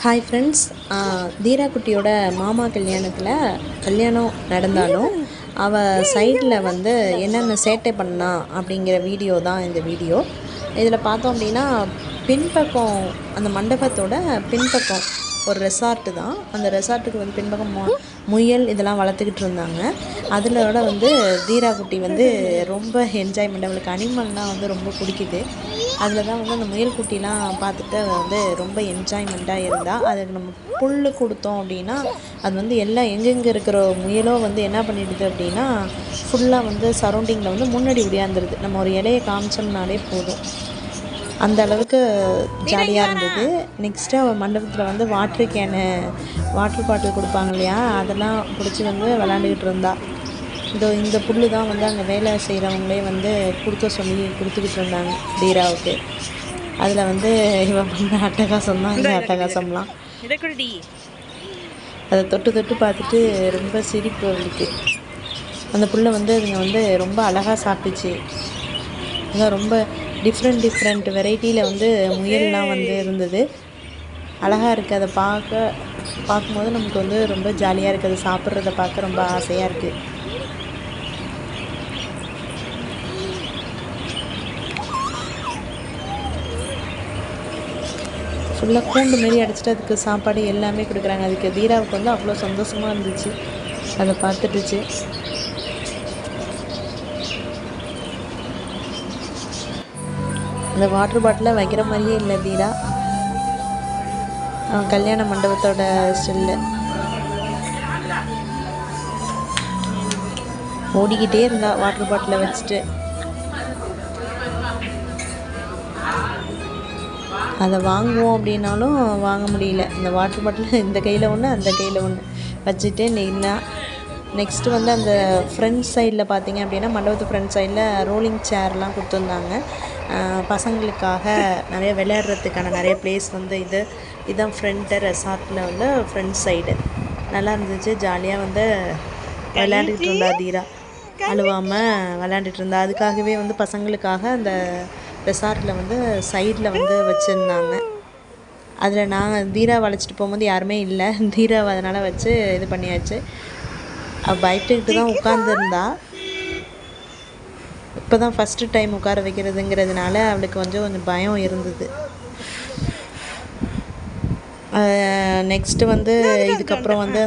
Hi friends, தீரா குட்டியோட மாமா கல்யாணம் நடந்தாலும் அவள் சைடில் வந்து என்னென்ன சேட்டை பண்ணா அப்படிங்கிற வீடியோ தான் இந்த வீடியோ. இதில் பார்த்தோம் அப்படின்னா பின்பக்கம் அந்த மண்டபத்தோட பின்பக்கம் ஒரு ரெசார்ட்டு தான். அந்த ரெசார்ட்டுக்கு வந்து பின்பக்கம் முயல் இதெல்லாம் வளர்த்துக்கிட்டு இருந்தாங்க. அதிலோட வந்து தீரா குட்டி வந்து ரொம்ப என்ஜாய்மெண்ட், அவளுக்கு அனிமல்னால் வந்து ரொம்ப பிடிக்குது. அதில் தான் வந்து அந்த முயல் குட்டிலாம் பார்த்துட்டு வந்து ரொம்ப என்ஜாய்மெண்ட்டாக இருந்தால். அதுக்கு நம்ம புல் கொடுத்தோம் அப்படின்னா அது வந்து எல்லாம் எங்கெங்கே இருக்கிற முயலோ வந்து என்ன பண்ணிடுது அப்படின்னா ஃபுல்லாக வந்து சரௌண்டிங்கில் வந்து முன்னாடி ஒடியாந்துருது. நம்ம ஒரு இலையை காமிச்சோம்னாலே போதும், அந்த அளவுக்கு ஜாலியாக இருந்தது. நெக்ஸ்ட்டு அவள் மண்டபத்தில் வந்து வாட்டர் பாட்டில் கொடுப்பாங்க இல்லையா, அதெல்லாம் பிடிச்சி வந்து விளாண்டுக்கிட்டு இருந்தா. இந்த புல் தான் வந்து அங்கே வேலை செய்கிறவங்களே வந்து கொடுக்க சொல்லி கொடுத்துக்கிட்டு இருந்தாங்க தீராவுக்கு. அதில் வந்து இவன் பண்ண அட்டகாசம் தான் இந்த அட்டகாசம்லாம். அதை தொட்டு பார்த்துட்டு ரொம்ப சிரிப்பு அவளுக்கு. அந்த புல்லை வந்து அதுங்க வந்து ரொம்ப அழகாக சாப்பிட்டுச்சு. அதான் ரொம்ப டிஃப்ரெண்ட் வெரைட்டியில் வந்து முயல்லாம் வந்து இருந்தது. அழகாக இருக்குது. அதை பார்க்கும்போது நமக்கு வந்து ரொம்ப ஜாலியாக இருக்குது. அதை சாப்பிட்றத பார்க்க ரொம்ப ஆசையாக இருக்குது. ஃபுல்லாக கூண்டு மாரி அடைச்சிட்டு அதுக்கு சாப்பாடு எல்லாமே கொடுக்குறாங்க. அதுக்கு தீராவுக்கு வந்து அவ்வளோ சந்தோஷமாக இருந்துச்சு அதை பார்த்துட்டுச்சு. அந்த வாட்டர் பாட்டில் வைக்கிற மாதிரியே இல்லை தீரா. கல்யாண மண்டபத்தோட ஸ்டில்லு ஓடிக்கிட்டே இருந்தா வாட்டர் பாட்டிலை வச்சுட்டு. அதை வாங்குவோம் அப்படின்னாலும் வாங்க முடியல. இந்த வாட்டர் பாட்டில் இந்த கையில் ஒன்று அந்த கையில் ஒன்று வச்சுட்டு நின்னா. நெக்ஸ்ட்டு வந்து அந்த ஃப்ரண்ட் சைடில் பார்த்திங்க அப்படின்னா மண்டபத்து ஃப்ரண்ட் சைடில் ரோலிங் சேர்லாம் கொடுத்துருந்தாங்க. பசங்களுக்காக நிறைய விளையாடுறதுக்கான நிறைய ப்ளேஸ் வந்து இதுதான் ஃப்ரண்ட்டு ரெசார்ட்டில் வந்து ஃப்ரண்ட் சைடு நல்லா இருந்துச்சு. ஜாலியாக வந்து விளையாண்டுக்கிட்டு இருந்தா தீரா, அழுவாமல் விளையாண்டுட்டு இருந்தா. அதுக்காகவே வந்து பசங்களுக்காக அந்த ரெசார்ட்டில் வந்து சைடில் வந்து வச்சுருந்தாங்க. அதில் நாங்கள் தீராவை அழைச்சிட்டு போகும்போது யாருமே இல்லை. தீராவை அதனால் வச்சு இது பண்ணியாச்சு. அவள் பயத்துக்கிட்டு தான் உட்காந்துருந்தா. இப்போ தான் ஃபஸ்ட்டு டைம் உட்கார வைக்கிறதுங்கிறதுனால அவளுக்கு கொஞ்சம் பயம் இருந்தது. நெக்ஸ்ட்டு வந்து இதுக்கப்புறம் வந்து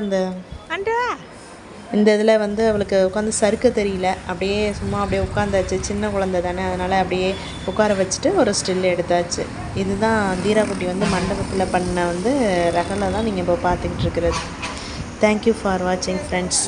இந்த இதில் வந்து அவளுக்கு உட்காந்து சறுக்க தெரியல. அப்படியே உட்காந்தாச்சு. சின்ன குழந்தை தானே, அதனால் அப்படியே உட்கார வச்சுட்டு ஒரு ஸ்டில் எடுத்தாச்சு. இதுதான் தீரா குட்டி வந்து மண்டபத்தில் பண்ண வந்து ரகலை தான் நீங்கள் இப்போ பார்த்துக்கிட்டு இருக்கிறது. தேங்க்யூ ஃபார் வாட்சிங் ஃப்ரெண்ட்ஸ்.